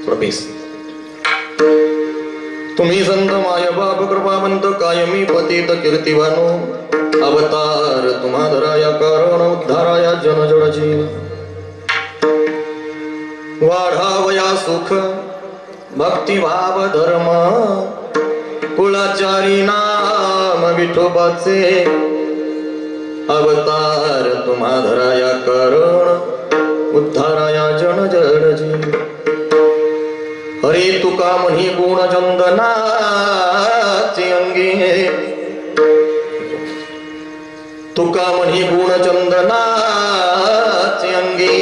प्रवेश तुम्ही संत माय बाप कृपावंत कायमी पतित कीर्तिवानो अवतार तुम्हा धराया कारण उद्धाराया जनजड जीव वाढावया सुख भक्तिभाव धर्म कुळाचारी नाम विठोबाचे अवतार तुम्हा धराया कारण उद्धाराया जनजड जीव हरे तुका म्हणी गुण चंदनाचे अंगी तुका म्हणी गुण चंदनाचे अंगी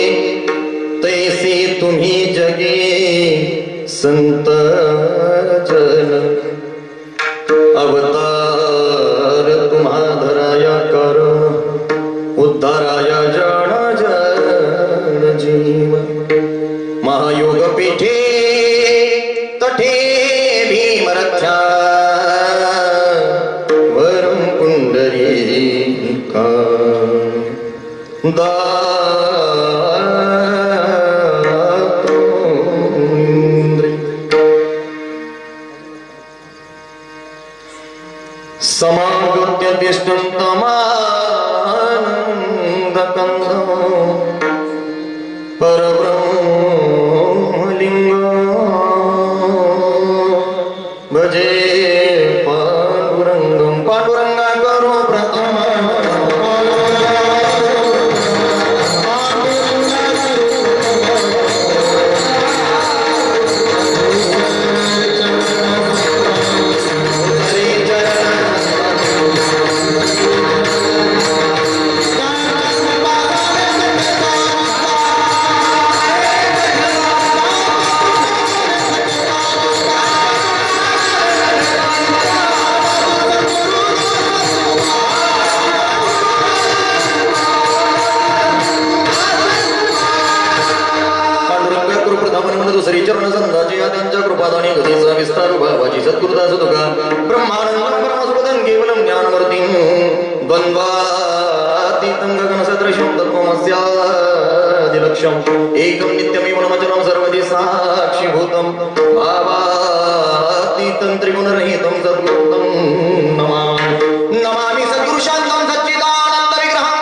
तैसे तुम्ही जगी संत जन अवतार तुम्हा धराया करण उद्धाराया जन जन जीव महायोग पीठे तठे भीमरक्षा वरं पुंडरीका समागत्य तिष्ठन्तमानन्दकन्दो परब्रह्मलिङ्गो भजे पांडुरंगं पांडुरंगा करो प्रथम चरण संदाची त्यांच्या कृपादानी गतीचा विस्तार भावाची सद्गुरुदास तुका ब्रह्मानंद परमसुपदं केवलं ज्ञानमूर्तिं द्वंद्वातीतं गगनसदृशं तत्त्वमस्यादिलक्ष्यम् एकं नित्यमेव नमचलं सर्वदि साक्षिभूतं भावातीतं त्रिगुणरहितं सद्गुरुं नमामि नमामि सद्गुरुशान्तं सच्चिदानन्द विग्रहं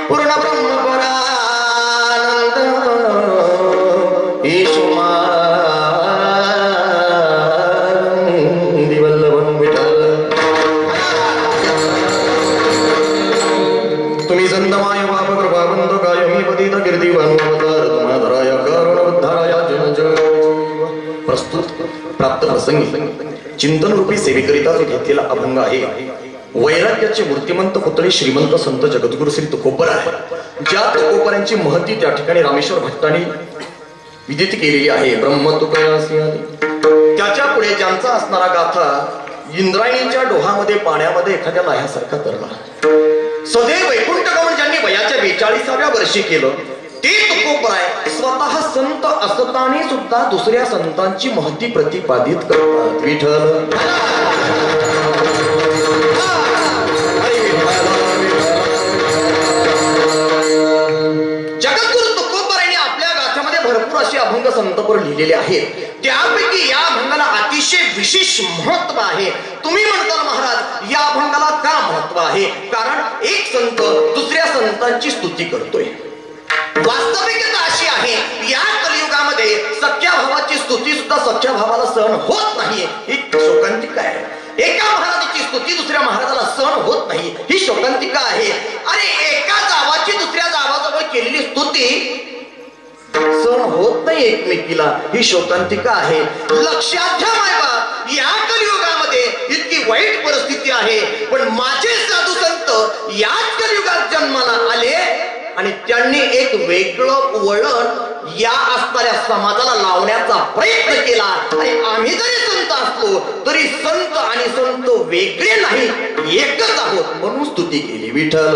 पूर्ण ब्रह्म परानन्द तुम्ही संतमाय बाप कृपावंत कायमी पतित कीर्तिवान अवतार तुम्हा धराया करुण उद्धाराया जनजड प्रस्तुत प्राप्त प्रसंगी चिंतन रूपी सेवेकरिता जो घेतलेला अभंग आहे वैराग्याचे मूर्तिमंत पुतळे श्रीमंत संत जगद्गुरु श्री तुकोबर आहे ज्या तुकोबरांची महती त्या ठिकाणी रामेश्वर भट्टांनी विदित केलेली आहे ब्रह्म तुकयासी आदी त्याच्या पुढे ज्यांचा असणारा गाथा इंद्रायणीच्या डोहामध्ये पाण्यामध्ये एखाद्या लाह्यासारखा तरला सदैव वैकुंठ गमन ज्यांनी वयाच्या 42व्या वर्षी केलं ते तुकोबर आहे स्वतः संत असताना सुद्धा दुसऱ्या संतांची महती प्रतिपादित करतात विठ्ठल जगद्गुरु तुकोबरांनी आपल्या गाथ्यामध्ये भरपूर असे अभंग संतपर लिहिलेले आहेत त्यापैकी या अभंगाला अतिशय विशेष महत्व आहे तुम्ही म्हणताल महाराज या अभंगाला का महत्व आहे कारण एक संत दुसऱ्या संतांची स्तुती करतोय वास्तविकता अशी आहे या कलियुगामध्ये सख्या भावाची स्तुती सुद्धा सख्या भावाला सहन होत नाही ही शोकांतिका आहे एका महाराजाची स्तुती दुसऱ्या महाराजाला सहन होत नाही ही शोकांतिका आहे अरे एका जावाची दुसऱ्या जावाजवळ केलेली स्तुती सहन होत नाही एकमेकीला ही शोकांतिका आहे लक्षात घ्या मायबा या कलियुगामध्ये इतकी वाईट परिस्थिती आहे पण माझे साधू संत याच कलियुगात जन्माला आले आणि त्यांनी एक वेगळं वळण या असणाऱ्या समाजाला लावण्याचा प्रयत्न केला आणि आम्ही जरी संत असलो तरी संत आणि संत वेगळे नाही एकच आहोत म्हणून स्तुती केली विठ्ठल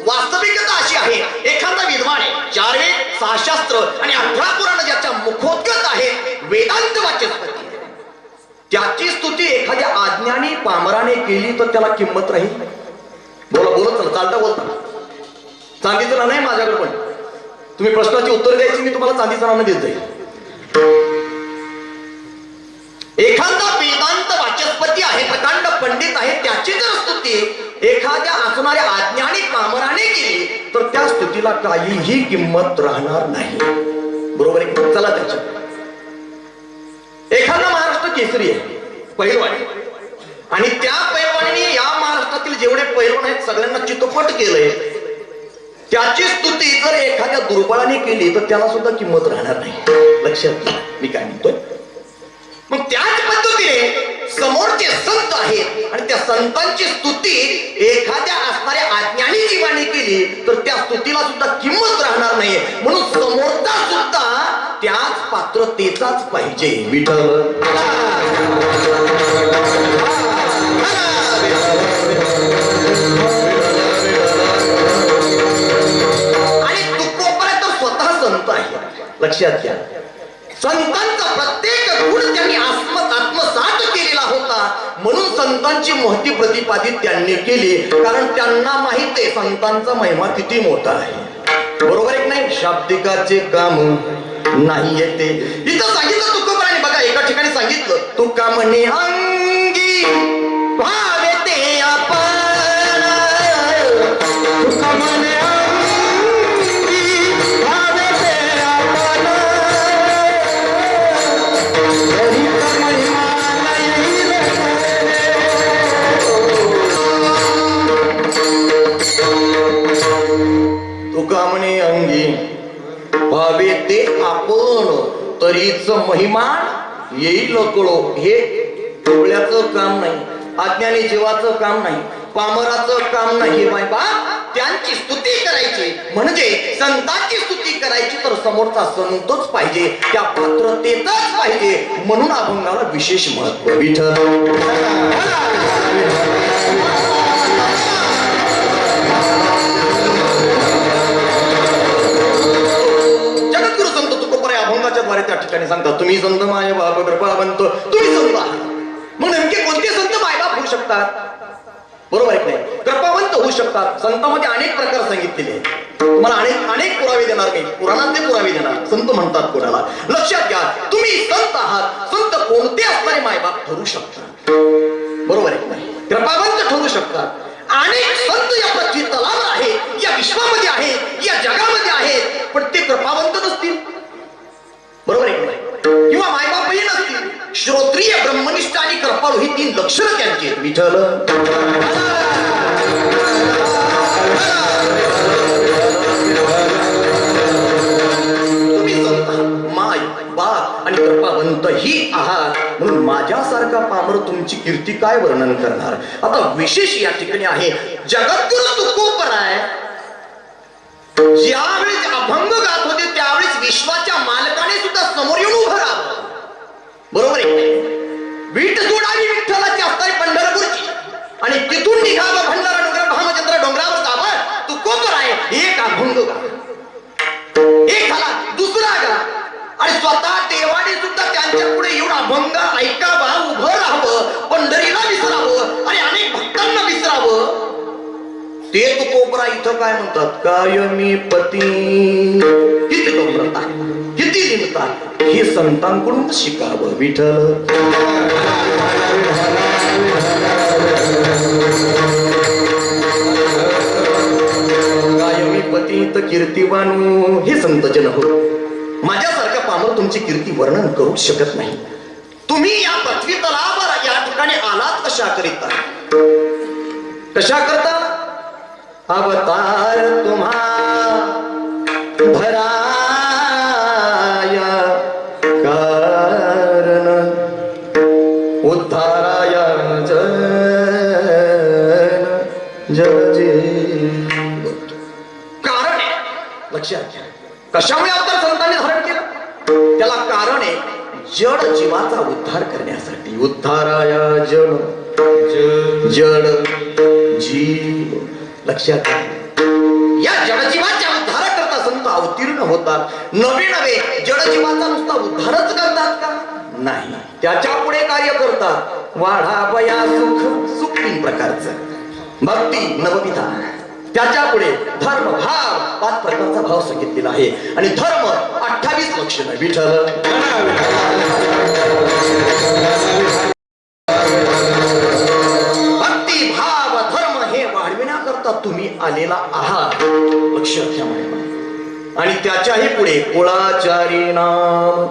वास्तविकता अशी आहे एखादा विद्वान आहे 4 वेद 6 शास्त्र आणि 18 पुराण ज्याच्या मुखोद्गत आहे वेदांत वाचस्पती त्याची स्तुती एखाद्या अज्ञानी पामराने केली तर त्याला किंमत राहील बोला बोलत चला, चालता बोलता. चांदीचं नाणं आहे माझ्याकडे पण. तुम्ही प्रश्नाची उत्तर द्यायची, मी तुम्हाला चांदीचं नाणं देत जाईल. एखादा वेदांत वाचस्पती आहे, प्रकांड पंडित आहे, त्याची जर स्तुती एखाद्या असणाऱ्या अज्ञानी पामराने केली तर त्या स्तुतीला काहीही किंमत राहणार नाही. बरोबर आहे? चला त्याच्या एखादा महाराष्ट्र केसरी आहे, पैलवान, आणि त्या पैलवानीने या महाराष्ट्रातील जेवढे पैलवान आहेत सगळ्यांना चितपट केलंय. त्याची स्तुती जर एखाद्या दुर्बळाने केली तर त्याला सुद्धा किंमत राहणार नाही. लक्षात घ्या मी काय म्हणतोय. मग त्याच पद्धतीने समोरचे संत आहेत आणि त्या संतांची स्तुती एखाद्या असणाऱ्या अज्ञानी जीवाने केली तर त्या स्तुतीला सुद्धा किंमत राहणार नाही. म्हणून समोरचा सुद्धा त्याच पात्रतेचाच पाहिजे. विठ्ठल आणि तुकोपर्यंत स्वतः संत आहे. लक्षात घ्या, संतांचा प्रत्येक गुण त्यांनी आत्मसात केलेला होता. म्हणून संतांची महती प्रतिपादित त्यांनी केली, कारण त्यांना माहित आहे संतांचा महिमा किती मोठा आहे. बरोबर आहे नाही? शाब्दिकाचे काम नाही येते. इथं सांगितलं तुकोबराने, बघा एका ठिकाणी सांगितलं, तुका म्हणे अंगी भावे ते आपण, तुका म्हणे तुकामणे अंगी भावे ते आपण, तरीच महिमा येईल कळो. हे डोळ्याचं काम नाही, अज्ञानी जीवाचं काम नाही, पामराचं काम नाही. बाबा त्यांची स्तुती करायची म्हणजे संतांची स्तुती करायची तर समोरचा संतच पाहिजे, त्या पात्रतेचाच पाहिजे. म्हणून अभंगाला विशेष महत्व. विठ्ठल द्वारे त्या ठिकाणी सांगतात, तुम्ही संत माय बाप कृपावंत, तुम्ही संत आहात. मग नेमके कोणते संत मायबाप होऊ शकतात? बरोबर आहे नाही? कृपावंत होऊ शकतात. संतांमध्ये अनेक प्रकार सांगितलेले आहेत. तुम्हाला अनेक पुरावे देणार मी, पुराणातले पुरावे देणार. संत म्हणतात कोणाला? लक्षात घ्या, तुम्ही संत आहात. संत कोणते असणारे मायबाप ठरू शकतात. बरोबर आहे नाही? कृपावंत ठरू शकतात. अनेक संत या पृथ्वी तलावर आहेत, या विश्वामध्ये आहेत, या जगामध्ये आहेत, पण ते कृपावंत नसतील. बरोबर आहे किंवा मायबापही नसतील. श्रोत्रिय, ब्रह्मनिष्ठ आणि कृपाळू ही 3 लक्षणं त्यांची आहेत. विठ्ठल तुम्ही संत माय बाप आणि कृपावंत ही आहात. म्हणून माझ्यासारखा पामर तुमची कीर्ती काय वर्णन करणार. आता विशेष या ठिकाणी आहे, जगद्गुरु तुकोबराय ज्यावेळेस अभंग गात होते त्यावेळेस विश्वाच्या मालकाने सुद्धा समोर येऊन उभं राहावं. बरोबर आहे? वीट जोडावी विठ्ठलाची असणारी पंढरपूरची आणि तिथून निघावं भंडारा डोंगर भामचंद्र डोंगरावर जावं. तुकोबराय एक अभंग गा, एक झाला, दुसरा गा, आणि स्वतः देवाने सुद्धा त्यांच्या पुढे येऊन अभंग ऐकावा, उभं राहावं, पंढरीला विसरावं आणि अनेक भक्तांना विसरावं. ते तुकोबरा इथं काय म्हणतात, कायमी पती किती नम्रता, किती दीनता, हे संतांकडून शिकावं. विठ्ठल कायमी पतीत कीर्तिवानू, हे संतजन हो. माझ्यासारखा पामर तुमची कीर्ती वर्णन करू शकत नाही. तुम्ही या पृथ्वी तलावर या ठिकाणी आलात कशा करिता? कशा करता? अवतार तुम्हा भराया कारण, उद्धाराया जग कारण आहे. लक्षात घ्या, कशामुळे अवतार संतांनी धारण केलं? त्याला कारण आहे, जड जीवाचा उद्धार करण्यासाठी. उद्धाराया जड जीव. लक्षात घ्या, या जडजीवाच्या उद्धाराकरता संत अवतीर्ण होतात. नवे नवे जडजीवाचा नुसता उद्धारच करतात का? नाही, त्याच्या पुढे कार्य करतात. वाढावया सुख, सुख 3 प्रकारचं. भक्ती नवविधा, त्याच्या पुढे धर्म भाव 5 प्रकारचा भाव सांगितलेला आहे. आणि धर्म 28 लक्षण. विठ्ठल भक्ती भाव धर्म हे वाढविण्याकरता तुम्ही आलेला आहात, लक्षात घ्या. आणि त्याच्याही पुढे कुळाचारी नाम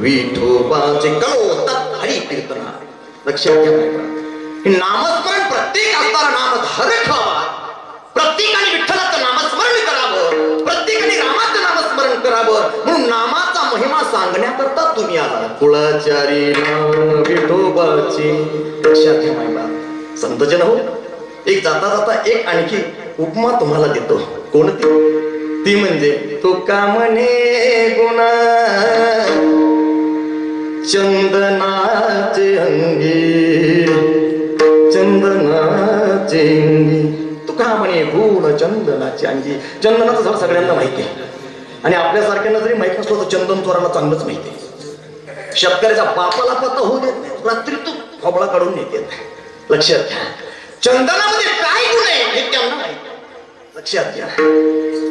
विठोबाचे कळोतात हरी कीर्तना, लक्षात घ्या. नामस्मरण प्रत्येक असणारा नाम धर ठेवा. प्रत्येकाने विठ्ठलाचं नामस्मरण करावं, प्रत्येकाने रामाचं नामस्मरण करावं. म्हणून नामाचा महिमा सांगण्याकरता तुम्ही आला. कुळाचारी नाम विठोबाचे, लक्षात घ्या महिमा. संतजन हो, एक जाता जाता एक आणखी उपमा तुम्हाला देतो. कोणती? ती म्हणजे तुका म्हणे गुणा चंदनाचे अंगी, चंदनाचे अंगी. तुका म्हणे गुण चंदनाचे अंगी. चंदनाचं झाड सगळ्यांना माहिती आहे. आणि आपल्यासारख्यांना जरी माहित नसलं तर चंदन चोराला चांगलंच माहिती आहे. शेतकऱ्याच्या बापाला पत्ता होऊ देत नाही, रात्री तू खोबळा काढून नेते. लक्षात घ्या, चंदनामध्ये काय गुण आहे हे त्यांना माहिती. लक्षात घ्या,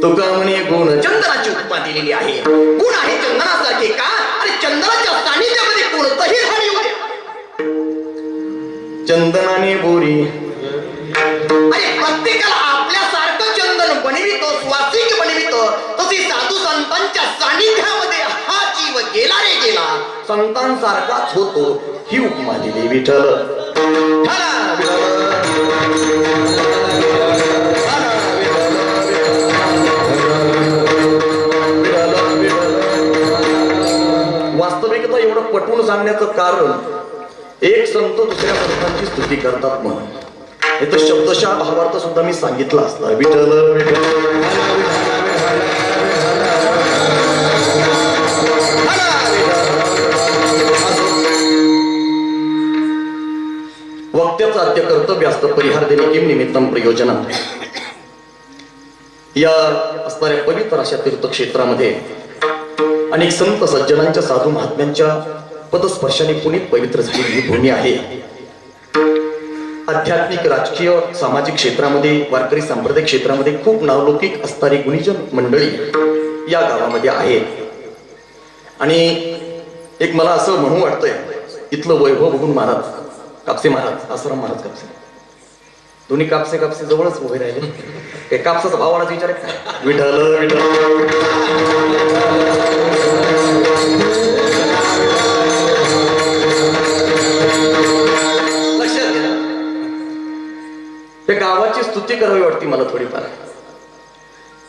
तुका म्हणे गुण चंदनाची उपमा दिलेली आहे. गुण आहे चंदनासारखे का? आणि चंदनाच्या सानिध्यामध्ये कोणतंही झाड येऊ द्या. चंदनाने बोरी, अरे प्रत्येकाला आपल्यासारखं चंदन बनवितो, सुवासिक बनवितो. तशी साधू संतांच्या सानिध्यामध्ये हा जीव गेला रे गेला, संतांसारखाच होतो. ही उपमा दिली विठ्ठल. वास्तविकता एवढं पटवून सांगण्याचं कारण, एक संत दुसऱ्या संतांची स्तुती करतात म्हणून. हे तर शब्दशः भावार्थ सुद्धा मी सांगितला असला. विठ्ठल वक्त्याचं आद्य कर्तव्य असतं परिहार देणे किम निमित्तम प्रयोजनम. या असणाऱ्या पवित्र अशा तीर्थक्षेत्रामध्ये अनेक संत सज्जनांच्या साधू महात्म्यांच्या पदस्पर्शाने पुनीत पवित्र झालेली ही भूमी आहे. आध्यात्मिक, राजकीय, सामाजिक क्षेत्रामध्ये, वारकरी सांप्रदायिक क्षेत्रामध्ये खूप नावलौकिक असणारी गुणीजन मंडळी या गावामध्ये आहेत. आणि एक मला असं म्हणू वाटतंय, इथलं वैभव बघून महाराज कापसे महाराज, आसाराम महाराज कापसे, दोन्ही कापसे कापसे जवळच उभे राहिले. काही कापसाचा भाव वाढायचा विचार आहे? विठ्ठल विठ्ठल. लक्षात घ्या, त्या गावाची स्तुती करावी वाटते मला थोडीफार.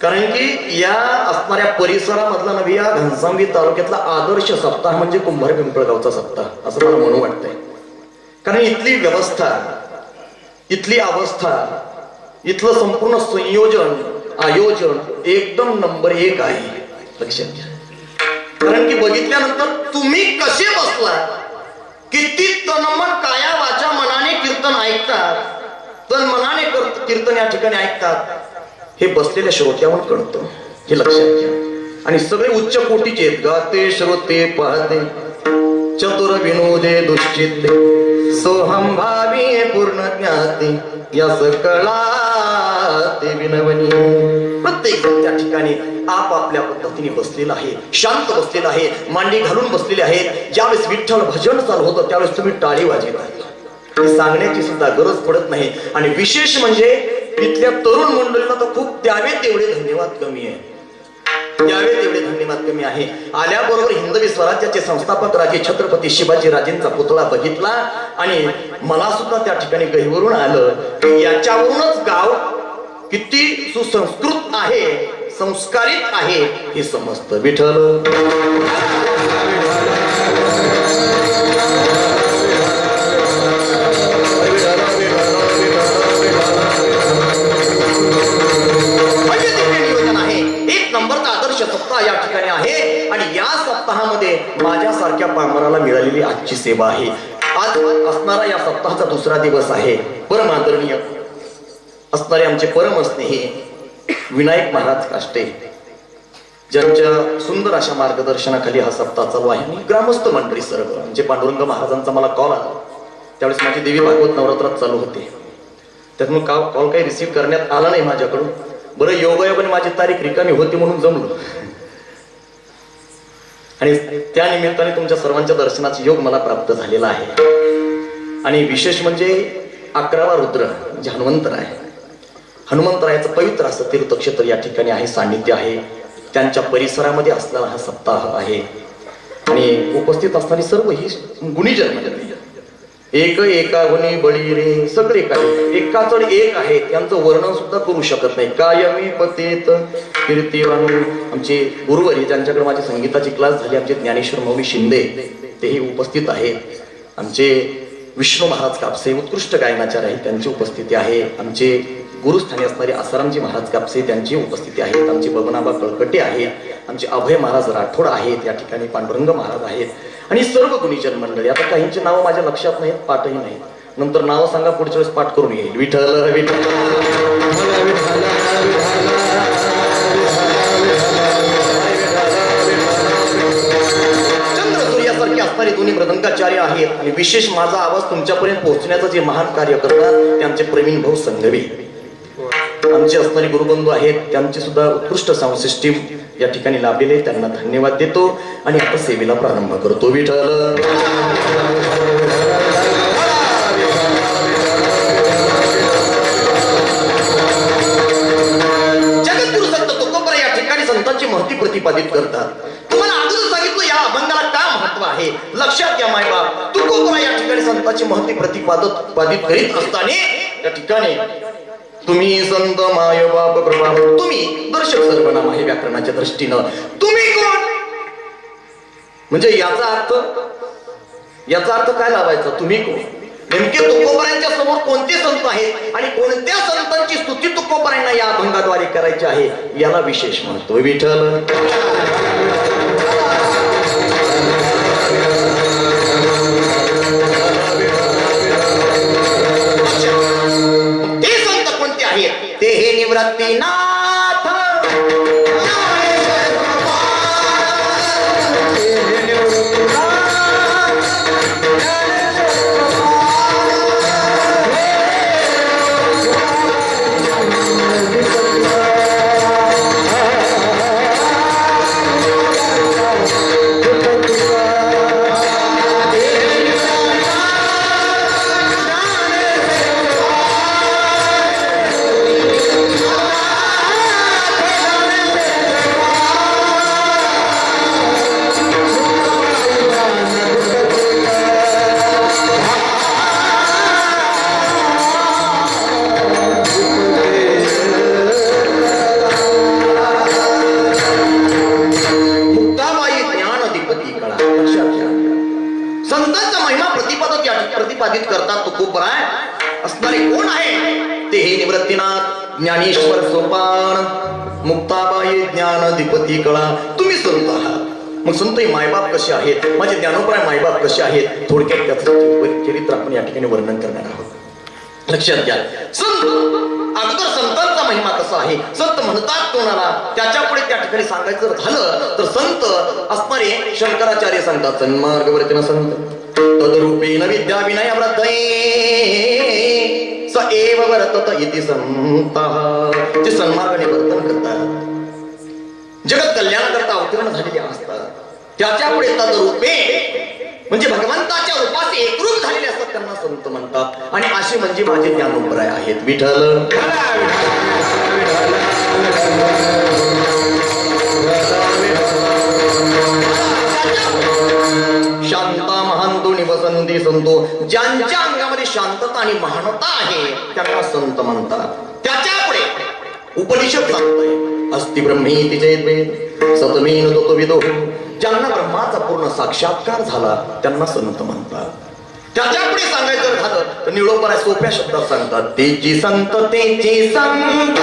कारण की या असणाऱ्या परिसरामधला नवी या घनसावंगी तालुक्यातला आदर्श सप्ताह म्हणजे कुंभार पिंपळगावचा सप्ताह असं मला म्हणू वाटतंय. कारण इथली व्यवस्था, इथली अवस्था, इथलं संपूर्ण संयोजन, आयोजन एकदम नंबर 1 आहे. लक्षात घ्या, कारण की बघितल्यानंतर तुम्ही कसे बसला, किती तनमन काया वाचा मनाने कीर्तन ऐकतात, तन मनाने कीर्तन या ठिकाणी ऐकतात, हे बसलेल्या श्रोत्यावर कळतं. हे लक्षात घ्या. आणि सगळे उच्च कोटीचे गाते श्रोते पाहते, चतुर विनोदे दुश्चित्ते, सोहम भावी पूर्ण ज्ञाते, यस कळाते विनवनी. प्रत्येक जण त्या ठिकाणी आपापल्या पद्धतीने बसलेला आहे, शांत बसलेला आहे, मांडी घालून बसलेले आहेत. ज्यावेळेस विठ्ठल भजन चालू होतं त्यावेळेस तुम्ही टाळी वाजवत आहे, हे सांगण्याची सुद्धा गरज पडत नाही. आणि विशेष म्हणजे इथल्या तरुण मंडळीला तर खूप द्यावे तेवढे धन्यवाद कमी आहे, द्यावे तेवढे धन्यवाद कमी आहे. आल्याबरोबर हिंदवी स्वराज्याचे संस्थापक राजे छत्रपती शिवाजी राजेंचा पुतळा बघितला आणि मला सुद्धा त्या ठिकाणी गहिवरून आलं की याच्यावरूनच गाव किती सुसंस्कृत आहे, संस्कारित आहे हे समजतं. विठ्ठल सप्ताह या ठिकाणी आहे. आणि या सप्ताहामध्ये माझ्यासारख्या पामराला मिळालेली आजची सेवा आहे. आज असणारा या सप्ताहाचा दुसरा दिवस आहे. परम आदरणीय असणारे आमचे परम स्नेही विनायक महाराज काष्टे, ज्यांच्या सुंदर अशा मार्गदर्शनाखाली हा सप्ताह चालू आहे. ग्रामस्थ मंडळी सर्व, म्हणजे पांडुरंग महाराजांचा मला कॉल आला त्यावेळेस माझी देवी भागवत नवरात्रात चालू होते. त्यातून कॉल काही रिसीव्ह करण्यात आला नाही माझ्याकडून. बरं, योगायोगाने माझी तारीख रिकामी होती म्हणून जमलो, आणि त्या निमित्ताने तुमच्या सर्वांच्या दर्शनाचा योग मला प्राप्त झालेला आहे. आणि विशेष म्हणजे 11वा रुद्र म्हणजे हनुमंतर आहे. हनुमंतरायाचं पवित्र असं तीर्थक्षेत्र या ठिकाणी आहे, सान्निध्य आहे. त्यांच्या परिसरामध्ये असलेला हा सप्ताह आहे. आणि उपस्थित असणारी सर्व ही गुणीजन म्हणजे एक एका गुणी बळी रे, सगळे काय एकाचड एक आहे. त्यांचं वर्णन सुद्धा करू शकत नाही. कायमी पतेत कीर्तिवान आमचे गुरुवरी, ज्यांच्याकडे माझी संगीताची क्लास झाली, आमचे ज्ञानेश्वर माऊली शिंदे, तेही उपस्थित आहेत. आमचे विष्णू महाराज कापसे उत्कृष्ट गायनाचार्य आहेत, त्यांची उपस्थिती आहे. आमचे गुरुस्थानी असणारे आसारामजी महाराज कापसे, त्यांची उपस्थिती आहेत. आमचे बबनाबा कळकटे आहेत. आमचे अभय महाराज राठोड आहेत. या ठिकाणी पांडुरंग महाराज आहेत. आणि सर्व गुणीजन मंडळी. आता काहींची नावं माझ्या लक्षात नाहीत, पाठही नाहीत. नंतर नावं सांगा, पुढच्या वेळेस पाठ करून येईल. विठ्ठल विठ्ठल चंद्र सूर्यासारखे असणारे दोन्ही मृदंगाचार्य आहेत. आणि विशेष माझा आवाज तुमच्यापर्यंत पोहोचण्याचं जे महान कार्य करतात ते आमचे प्रवीण भाऊ संघवी, आमचे असणारे गुरुबंधू आहेत. त्यांची सुद्धा उत्कृष्ट साऊंड सिस्टीम या ठिकाणी लाभलेले, त्यांना धन्यवाद देतो. आणि आता सेवेला प्रारंभ करतो. विठ्ठल जगद्गुरु संत तुकोबरा या ठिकाणी संतांची महती प्रतिपादित करतात. तुम्हाला अगोदर सांगितलं या अभंगाला का महत्व आहे. लक्षात घ्या मायबाप, तुकोबरा या ठिकाणी संतांची महती प्रतिपादित करीत असताना या ठिकाणी तुम्ही संत माय बाप प्रभा, तुम्ही दर्शक सर्वनाम आहे व्याकरणाच्या दृष्टीनं. तुम्ही कोण म्हणजे याचा अर्थ काय लावायचा. तुम्ही कोण, नेमके तुकोबरांच्या समोर कोणते संत आहेत आणि कोणत्या संतांची स्तुती तुकोबरांना या अभंगाद्वारे करायची आहे, याला विशेष म्हणतो. विठ्ठल ते हे निवृत्तीनाथ, प्रतिपादित करतात. तुकोबरा असणारे कोण आहे. ते हे निवृत्तीनाथ, ज्ञानेश्वर सोपान, मुक्ताबाई ज्ञानधिपती कळा. तुम्ही संत आहात. मग संत मायबाप कसे आहेत, माझे ज्ञानोबराय मायबाप कसे आहेत, थोडक्यात त्याचं चरित्र आपण या ठिकाणी वर्णन करणार आहोत. लक्षात घ्या. संत अगोदर संतांचा महिमा कसा आहे. संत म्हणतात कोणाला, त्याच्या पुढे त्या ठिकाणी सांगायचं झालं तर संत असणारे शंकराचार्य सांगतात, सन्मार्गवर्तीन संत तदरूपेण विद्या विनय व्रतये स एव वर्तत इति संतः. जे सन्मार्गाने वर्तन करतात, जगत कल्याण करता अवतीर्ण झालेले असतात, त्याच्या पुढे तदरूपे म्हणजे भगवंताच्या रूपात एकरूप झालेले असतात, त्यांना संत म्हणतात. आणि अशी म्हणजे माझे ज्ञानोबराय आहेत. विठ्ठल शांता महांतो निवसंती संतो. ज्यांच्या अंगामध्ये शांतता आणि महानता आहे त्यांना संत म्हणतात. त्याच्या पुढे उपनिषद सांगताय, अस्ति ब्रह्मेति चेद्वेद सतमेन तत्त्वविदो. ज्यांना ब्रह्माचा पूर्ण साक्षात्कार झाला त्यांना संत म्हणतात. त्याच्या पुढे सांगायचं झालं तर निळोपरा सोप्या शब्दात सांगतात, तेची संत तेची संत.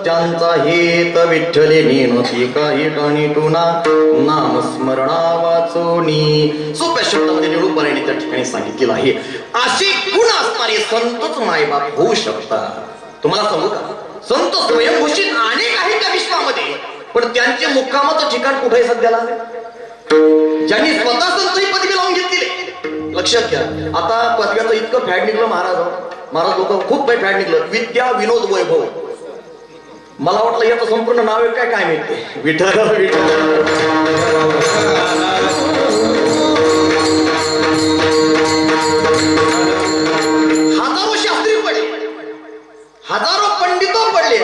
त्यांचा हेत विठ्ठले नेनती काही टाणी टुना नामस्मरणा वाचोनी. सोप्या शब्दामध्ये निळूपराने त्या ठिकाणी सांगितलेलं आहे. असे गुण असणारे संतच मायबाप होऊ शकतात. तुम्हाला सांगू का, संत स्वयंघोषित अनेक आहेत त्या विश्वामध्ये, पण त्यांचे मुक्कामाचं ठिकाण कुठे सध्याला? ज्यांनी स्वतः संत ही पदवी लावून घेतली. लक्षात घ्या, आता पदव्याचं इतकं फॅड निघलं महाराज लोक खूप काही फॅड निघलं. विद्या विनोद वैभव. मला वाटलं याचं संपूर्ण नाव आहे काय माहिती. विठ्ठल हजारो शास्त्री पडले, हजारो पंडित पडले,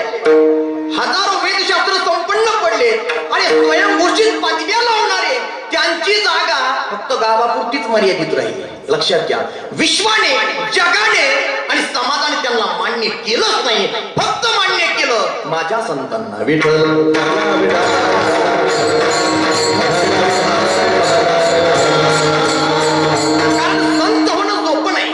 हजारो वेदशास्त्र संपन्न पडले आणि स्वयंघोषित पदव्या लावणारे त्यांची जागा फक्त गावापुरतीच मर्यादित राहिली. लक्षात घ्या, विश्वाने जगाने आणि समाजाने त्यांना मान्य केलंच नाही, फक्त मान्य केलं माझ्या संतांना. विठ्ठल कारण संत होणं सोपं नाही.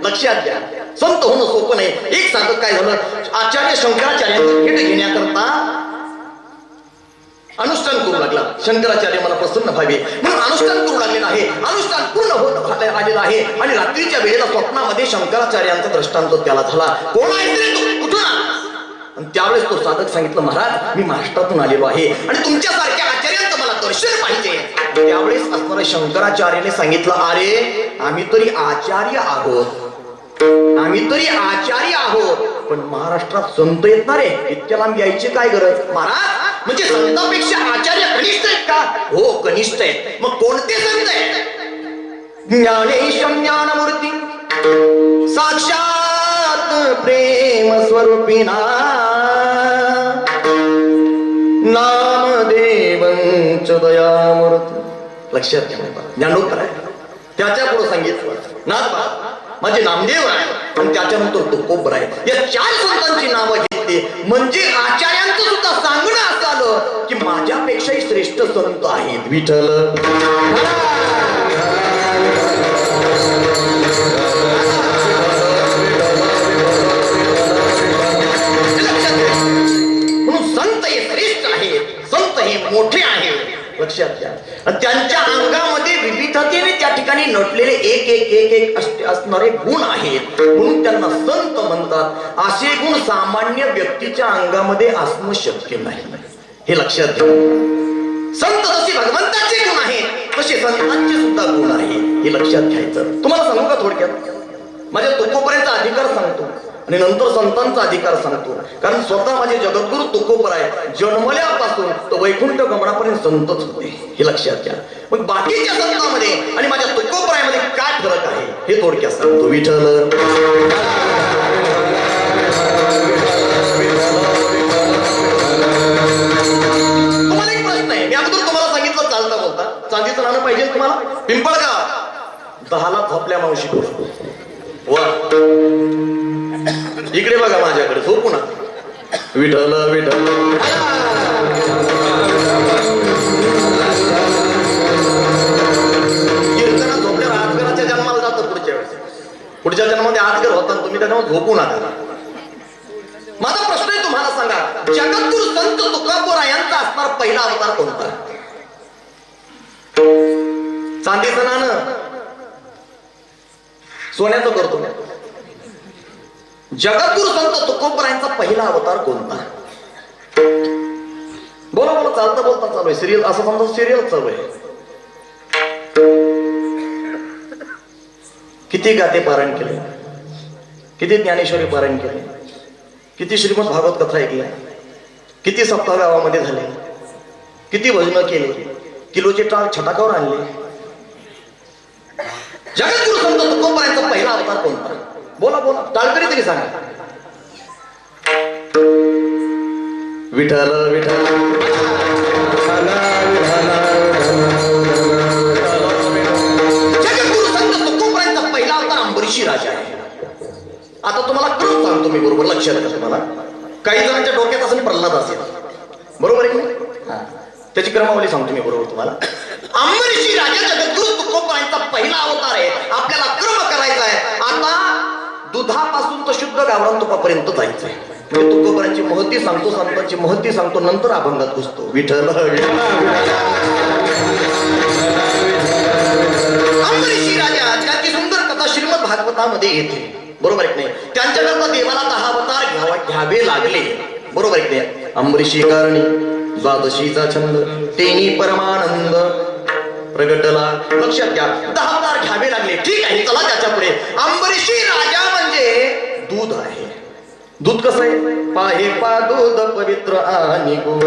लक्षात घ्या, संत होणं सोपं नाही. एक सांगत काय झालं, आचार्य शंकराचार्यांची भेट घेण्याकरता अनुष्ठान करू लागला. शंकराचार्य मला प्रसन्न व्हावे म्हणून अनुष्ठान करू लागलेलं आहे. अनुष्ठान पूर्ण होत आलेलं आहे आणि रात्रीच्या वेळेला स्वप्नामध्ये शंकराचार्यांचा दृष्टांत त्याला झाला. कोण आहे रे तू, कुठून आलास? आणि त्यावेळेस तो साधक सांगितलं, महाराज मी महाराष्ट्रातून आलेलो आहे आणि तुमच्यासारख्या आचार्यांचं मला दर्शन पाहिजे. त्यावेळेस असणाऱ्या शंकराचार्याने सांगितलं, अरे आम्ही तरी आचार्य आहोत, आम्ही तरी आचार्य आहोत, पण महाराष्ट्रात संत येत ना रे, इतक्या लांब यायची काय गरज? महाराज म्हणजे संतांपेक्षा आचार्य कनिष्ठ आहेत का? हो कनिष्ठ आहेत. मग कोणते संत आहेत? ज्ञानेश ज्ञानमूर्ती साक्षात प्रेम स्वरूपिना नामदेवंच दयामूर्ती. लक्षात घ्या, ज्ञानोत्तर आहे. त्याच्या पुढे सांगितलं, नाथ माझे नामदेव आहे आणि त्याच्यानंतर तुकोबर आहे. या 4 संतांची नावं घेतली म्हणजे आचार्यांचं सुद्धा सांगणं असं आलं की माझ्यापेक्षाही श्रेष्ठ संत आहेत. विठ्ठल म्हणून संत हे श्रेष्ठ आहेत, संत हे मोठे आहेत. लक्षात घ्या, त्यांच्या अंगामध्ये विविधतेने त्या ठिकाणी नटलेले एक एक एक एक असणारे गुण आहेत म्हणून त्यांना संत म्हणतात. असे गुण सामान्य व्यक्तीच्या अंगामध्ये असणं शक्य नाही, हे लक्षात घ्या. संत जसे भगवंताचे गुण आहेत तसे संतांचे सुद्धा गुण आहेत, हे लक्षात घ्यायचं. तुम्हाला सांगू का थोडक्यात, माझ्या तुकोपर्यंत अधिकार सांगतो आणि नंतर संतांचा अधिकार सांगतो. कारण स्वतः माझे जगद्गुरु तुकोबर आहे, जन्मल्यापासून तो वैकुंठ गमनापर्यंत संतच होते, हे लक्षात घ्या. मग बाकीच्या संतांमध्ये आणि माझ्या तुकोबरामध्ये काय फरक आहे हे थोडक्यात सांगतो. विठ्ठल तुम्हाला एक प्रश्न आहे. मी अगोदर तुम्हाला सांगितलं चालता बोलता चांदीचं नाणं पाहिजे तुम्हाला. पिंपळगाव 10ला झोपल्या मावशी पुढे वा, इकडे बघा माझ्याकडे झोपू ना. विठ्ठल विठ्ठल कीर्तना झोपल्यावर आजगराच्या जन्माला जातो. पुढच्या जन्मामध्ये आजगर होता, तुम्ही त्याच्यावर झोपू नका. माझा प्रश्न आहे, तुम्हाला सांगा, जगद्गुरु संत तुकाराम यांचा असणार पहिला अवतार कोणता? चांदीचं नाणं सोन्याचं करतो. जगद्गुरु संत तुकोबरायांचा पहिला अवतार कोणता? बोला बोला, चालता बोलता चालू आहे. सिरियल असं समजा सिरियल चालू आहे. किती गाते पारायण केले, किती ज्ञानेश्वरी पारायण केले, किती श्रीमद भागवत कथा ऐकल्या, किती सप्ताह गावामध्ये झाले, किती भजन केले, किलोचे टाळ छटाकावर आणले. जगद्गुरु संत तुकोबरायांचा पहिला अवतार कोणता? बोला बोला, टाळकरी तरी सांगा. विठ्ठल विठ्ठल जगद्गुरु संत तुकोबरायांचा पहिला अवतार अंबरीशी राजा आहे. आता तुम्हाला क्रम सांगतो मी, बरोबर लक्षात घ्या. तुम्हाला काही जणांच्या डोक्यात असं प्रल्हाद असेल, बरोबर आहे की? त्याची क्रमावली सांगतो मी बरोबर तुम्हाला. अंबरीशी राजा जगद्गुरु तुकोबरायांचा पहिला अवतार आहे. आपल्याला क्रम करायचा आहे. आता दुधापासून तर शुद्ध गावरान तुपापर्यंत जायचंय. म्हणजे तुकोबरांची महती सांगतो, संतांची महती सांगतो, नंतर अभंगात घुसतो. विठ्ठल अंबरीशी राजा ज्याची सुंदर कथा श्रीमद भागवतामध्ये येते, बरोबर आहे की नाही? त्यांच्याकरता देवाला 10 अवतार घ्यावे लागले, बरोबर आहे की नाही? अंबरीशी कारणी द्वादशीचा छंद तेनी परमानंद प्रगटला. लक्षात घ्या, 10 अवतार घ्यावे लागले. ठीक आहे, चला त्याच्या पुढे. अंबरीशी राजा म्हणजे दूध आहे. दूध कसं आहे? पाहे पा दूध पवित्र आणि गोड,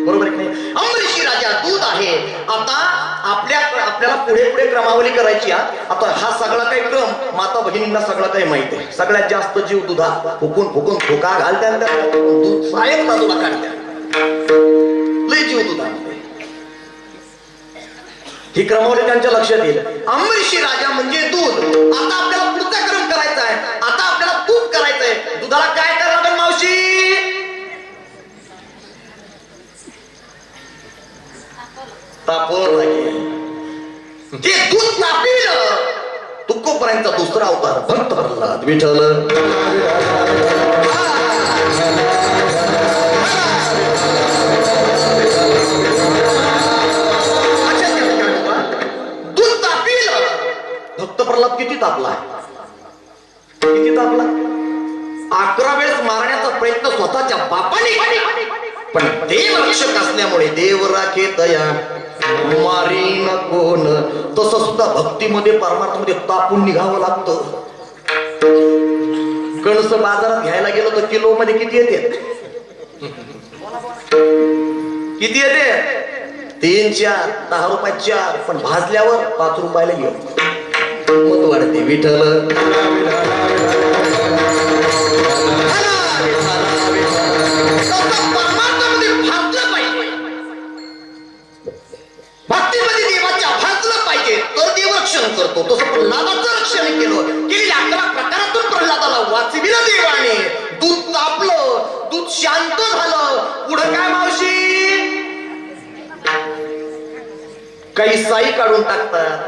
बरोबर आहे की नाही? अंबरीशी राजा दूध आहे. आता आपल्याला पुढे पुढे क्रमावली करायची. आता हा सगळा काही क्रम माता भगिनींना सगळं काही माहिती आहे. सगळ्यात जास्त जीव दुधात फुकून फुकून खोका घालत्या, दूध साहेब बाजूला काढत्या, लय जीव दुधामध्ये. ही क्रमावली त्यांच्या लक्षात येईल. अंबरीशी राजा म्हणजे दूध. आता आपल्याला पुढचा क्रम करायचा आहे. आता आपल्याला तूप करायचंय. दुधाला काय करावं लागेल मावशी? तापवलं लागेल. ते दूध तापविलं. तुकोबरांचा दुसरा अवतार भक्त प्रल्हाद. विठ्ठल भक्त प्रल्हाद किती तापला? किती तापला? 11 वेळेस मारण्याचा प्रयत्न स्वतःच्या बापाने, पण देव रक्षक असल्यामुळे देव राखे दया मारी न कोण. तसं सुद्धा भक्तीमध्ये परमार्थामध्ये तापून निघावं लागतं. कणस बाजारात घ्यायला गेलो तर किलो मध्ये किती येते? किती येते? 3, 4, 10 रुपये 4, पण भाजल्यावर 5 रुपयाला घेऊ मत वाढते. विठ्ठल परमार्थामध्ये भाजलं पाहिजे. भक्तीमध्ये देवाच्या भाजलं पाहिजे तर देव रक्षण करतो. तसं प्रल्हादाचं रक्षण केलं. केलेल्या 11 प्रकारातून प्रल्हादाला वाचविलं देवाने. दूध तापलं, दूध शांत झालं. पुढं काय मावशी? काही साई काढून टाकतात,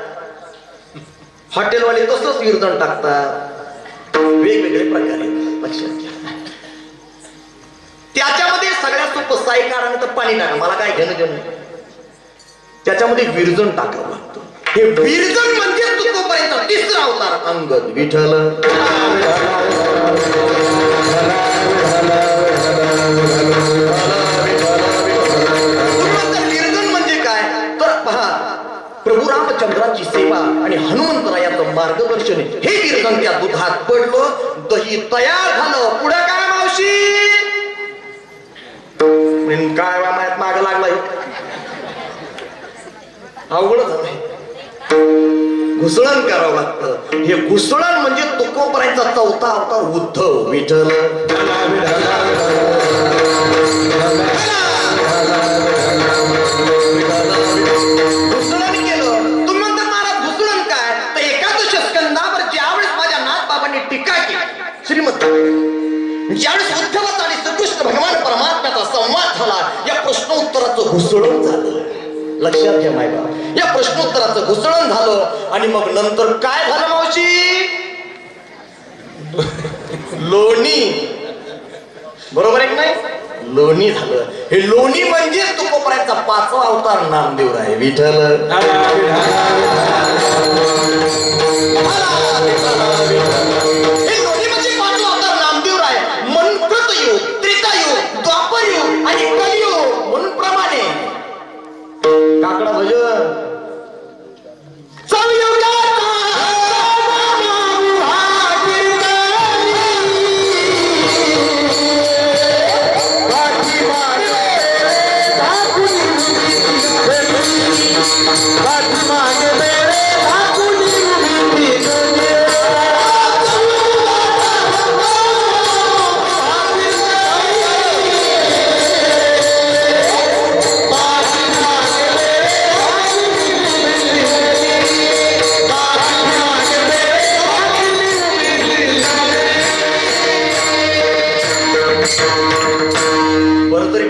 हॉटेलवाले तसंच विरजण टाकतात. वेगवेगळे प्रकारे लक्षात घ्या. त्याच्यामध्ये सगळ्यात सोपं साई काढा तर पाणी टाका, मला काय घेणं देणं. त्याच्यामध्ये विरजण टाकावं लागतं. हे विरजण म्हणजे तुकोबरांचा तिसरा अवतार अंगद. विठ्ठल विरजण म्हणजे काय तर पहा, प्रभू रामचंद्राची सेवा आणि हनुमंतरायाचं मार्गदर्शन हे विरजण त्या दुधात पडलं. दही तयार झालं. पुढे काय मावशी? काय मायात माग लागलाय? अवघड झालंय. घुसळण करावं लागतं. हे घुसळण म्हणजे तुकोबरांचा 4था अवतार उद्धव. विठ्ठल घुसळण केलं. तुम्ही म्हणता महाराज घुसळण काय? तर एकादश स्कंदावर ज्यावेळेस माझ्या नाथबाबांनी टीका केली श्रीमद, ज्यावेळेस उद्धवाचा आणि श्रीकृष्ण भगवान परमात्म्याचा संवाद झाला, या प्रश्नोत्तराचं घुसळण झालं. लक्षात घ्या मायबा, या प्रश्नोत्तराचं घुसळण झालं. आणि मग नंतर काय झालं मावशी? लोणी, बरोबर आहे की नाही? लोणी झालं. हे लोणी म्हणजे तुकोबरांचा 5वा अवतार नामदेव आहे. विठ्ठल हे लोणी म्हणजे 5वा अवतार नामदेव आहे. मनुकृत युग, त्रेतायुग, द्वापर युग आणि कलियुग म्हणून प्रमाणे काकडा भजन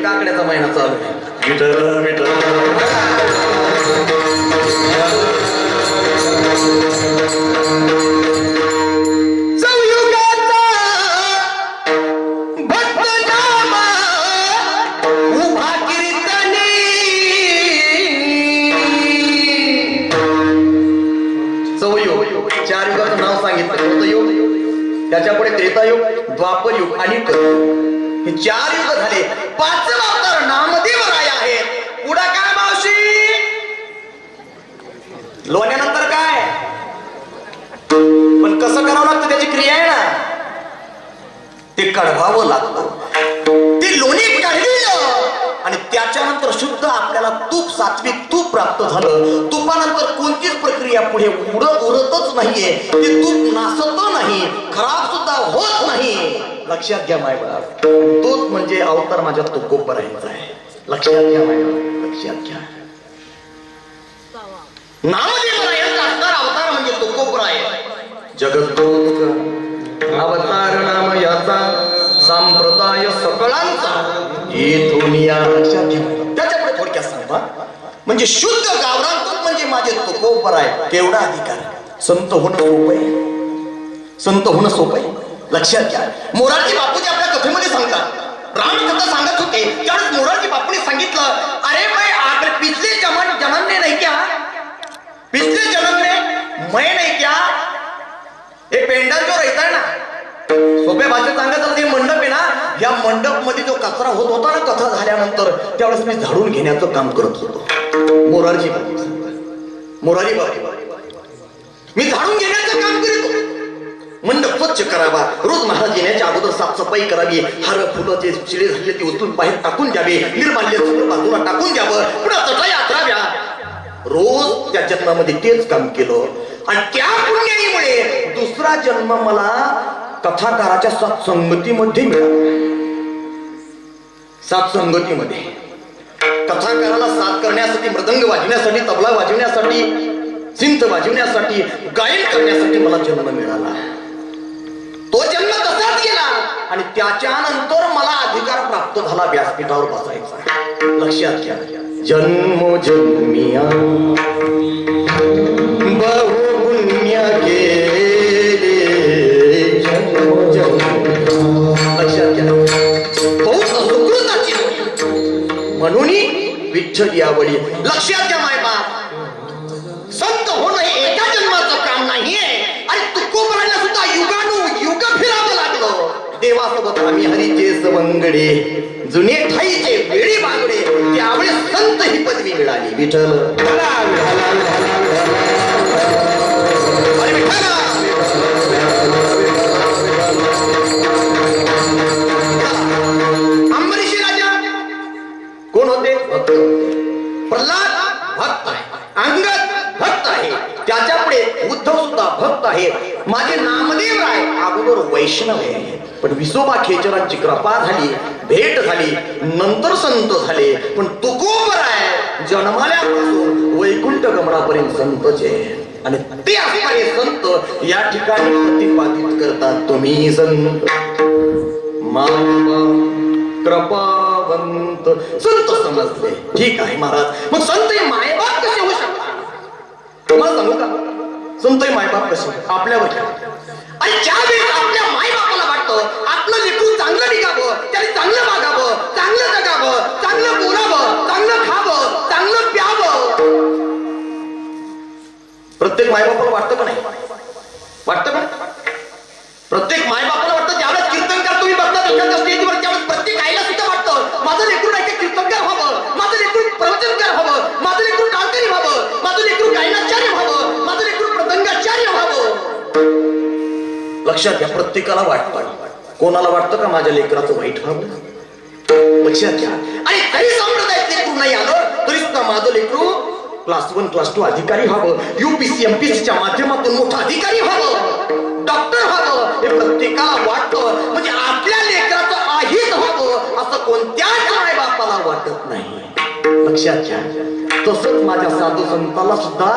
काकड्याचा महिना चालू आहे. विठ्ठल विठ्ठल संयुगाचा त्रेतायुग, द्वापरयुग आणि कलियुग हे 4 युग झाले. 5वा अवतार नामदेव राय आहेत. पुढे काय मावशी? लोण्यानंतर काय? पण कसं करावं लागतं? त्याची क्रिया आहे ना, ते कढवावं लागतं. ते लोणी काढलं आणि त्याच्यानंतर शुद्ध आपल्याला तूप, सात्विक तूप प्राप्त झालं. तुपानंतर कोणतीच प्रक्रिया पुढे उरतच नाहीये. ते तूप नासत नाही, खराब सुद्धा होत नाही. लक्षात घ्या मायबाप, तोच म्हणजे अवतार माझ्या तुकोबरायांचा आहे. लक्षात घ्या मायबाप, लक्षात घ्या. नामदेवरायांचा असणार अवतार म्हणजे तुकोबराय. जगद्गुरु अवतार नाम याचा संप्रदाय सकळांचा येथून या. लक्षात घ्या. त्याच्यापुढे थोडक्यात सांगा, म्हणजे शुद्ध गावरान तूप म्हणजे माझे तुकोबराय. केवढा अधिकार. संत होणं सोपं आहे, संत होणं सोपं आहे. लक्षात घ्या. मोरारजी बापूजी आपल्या कथेमध्ये सांगतात, रामकथा सांगत होते त्यावेळेस मोरारजी बापूने सांगितलं, अरे मैं आगे पिछले जन्म ने नहीं क्या, पिछले जन्म में मैं नहीं क्या. हे पेंडर जो रहता है ना, सोप्या भाषेत सांगायचं ते मंडप आहे ना, या मंडप मध्ये जो कचरा होत होता ना कथा झाल्यानंतर, त्यावेळेस मी झाडून घेण्याचं काम करत होतो. मोरारजी मोरारी बाबा मी झाडून घेण्याचं काम करीत होतो. मंडप स्वच्छ करावा, रोज महाराज येण्याच्या अगोदर साफसफाई करावी, हार फुलं जे शिळे झाले ते उचलून बाहेर टाकून द्यावे, निर्माल्य सगळं बाजूला टाकून द्यावं, पुन्हा चटई आतराव्या. रोज त्या जन्मामध्ये तेच काम केलं आणि त्या पुण्याईमुळे दुसरा जन्म मला कथाकाराच्या सत्संगतीमध्ये मिळाला. सत्संगतीमध्ये कथाकाराला साथ करण्यासाठी, मृदंग वाजवण्यासाठी, तबला वाजवण्यासाठी, सिंथ वाजवण्यासाठी, गायन करण्यासाठी मला जन्म मिळाला. तो जन्म तसाच गेला आणि त्याच्यानंतर मला अधिकार प्राप्त झाला व्यासपीठावर बसायचा. लक्षात घ्या. जन्मो जन्मिया बहु पुण्य केले, जन्मो जन्मिया. लक्षात घ्या. बहुत सुकृताची म्हणून विठ्ठल यावळी. लक्षात घ्या मायबाप, संत होणं हे एका जन्माचं काम नाहीये. आणि तुकोबरायला सुद्धा युगानुयुग फिरावं लागलं. देवासोबत आम्ही हरीचे सवंगडे, जुने ठाईचे वेळी बांगडे, त्यावेळेस संत ही पदवी मिळाली. विठ्ठल अंबरीशी राजा कोण होते? भक्त होते. प्रल्हाद भक्त आहे, अंगद भक्त आहे, त्याच्या पुढे उद्धव सुद्धा भक्त आहे. माझे नामदेव राय अगोदर वैष्णव आहे, पण विसोबा खेचरांची कृपा झाली, भेट झाली, नंतर संत झाले. पण तुकोबराय जन्माल्यापासून वैकुंठ गमनापर्यंत संतच आहे. आणि ते असणारे संत या ठिकाणी प्रतिपादित करतात, तुम्ही संत कृपावंत. संत समजले, ठीक आहे महाराज. मग संत हे मायबाप कसे होऊ शकतात? तुम्हाला सांगू का? संत हे मायबाप कसे आपल्यावर. आणि ज्यावेळेस आपल्या मायबापाला वाटतं आपलं लेकरू चांगलं निघावं, त्याने चांगलं वागावं, चांगलं जगावं, चांगलं बोलावं, चांगलं खावं, चांगलं प्यावं. प्रत्येक मायबापाला वाटतं का नाही? वाटतं का? प्रत्येक मायबापाला वाटतं. ज्यावेळेस कीर्तनकार तुम्ही बघता एखाद्या स्टेजवर, त्यावेळेस प्रत्येक आईला सुद्धा वाटतं माझं लेकरू नाही का कीर्तनकार व्हावं, माझं लेकरू प्रवचनकार व्हावं, माझं लेकरू टाळकरी व्हावं, माझं लेकरू गायनाचार्य व्हावं, माझं लेकरू मृदंगाचार्य व्हावं. लक्षात घ्या, प्रत्येकाला वाटतं. कोणाला वाटतं का माझ्या लेकराचं वाईट व्हावं? लक्षात घ्या. आणि तरी संप्रदायात लेकरू नाही आलं तरी सुद्धा माझं लेकरू क्लास 1 क्लास 2 अधिकारी व्हावं, UPSC MPSCच्या माध्यमातून मोठा अधिकारी व्हावं, डॉक्टर व्हावं, हे प्रत्येकाला वाटतं. म्हणजे आपल्या लेकराचं अहित व्हावं असं कोणत्याच माय बापाला वाटत नाही. लक्षात घ्या. तसंच माझ्या साधू संताला सुद्धा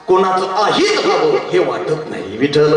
कोणाचं अहित व्हावं हे वाटत नाही. विठ्ठल